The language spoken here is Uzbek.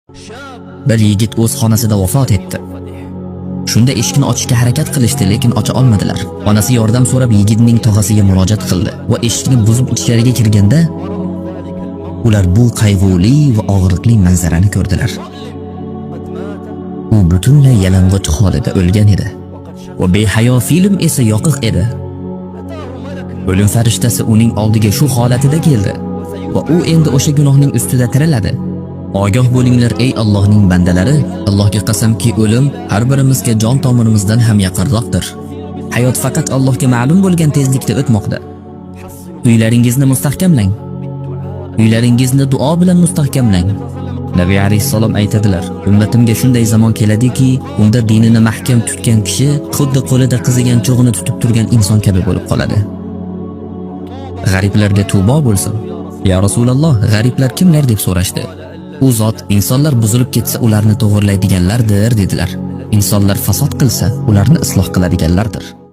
Bir yigit o'z xonasida vafot etdi. Shunda eshikni ochishga harakat qilishdi, lekin ocha olmadilar. Onasi yordam so'rab yigitning tog'asiga murojaat qildi va eshikni buzib ichkariga kirganda ular bu qayg'uli va og'riqli manzarani ko'rdilar. U butunlay yalang'och holida o'lgan edi va behayo film esa yoqiq edi. O'lim farishtasi uning oldiga shu holatida keldi va u endi o'sha gunohning ustida tiriladi. Ogoh bo'linglar ey Allohning bandalari, Allohga qasamki o'lim har birimizga jon tomirimizdan ham yaqinroqdir. Hayot faqat Allohga ma'lum bo'lgan tezlikda o'tmoqda. Uylaringizni mustahkamlang. Uylaringizni duo bilan mustahkamlang. Nabiy alayhissalom aytadilar: ummatimga shunday zamon keladiki, unda dinini mahkam tutgan kishi xuddi qo'lida qizigan cho'g'ini tutib turgan inson kabi bo'lib qoladi. G'ariblarga tubo bo'lsin. Ya Rasululloh, g'ariblar kimlar deb so'rashdi. U zot insonlar buzilib ketsa ularni to'g'irlaydiganlardir dedilar. Insonlar fasod qilsa ularni isloh qiladiganlardir.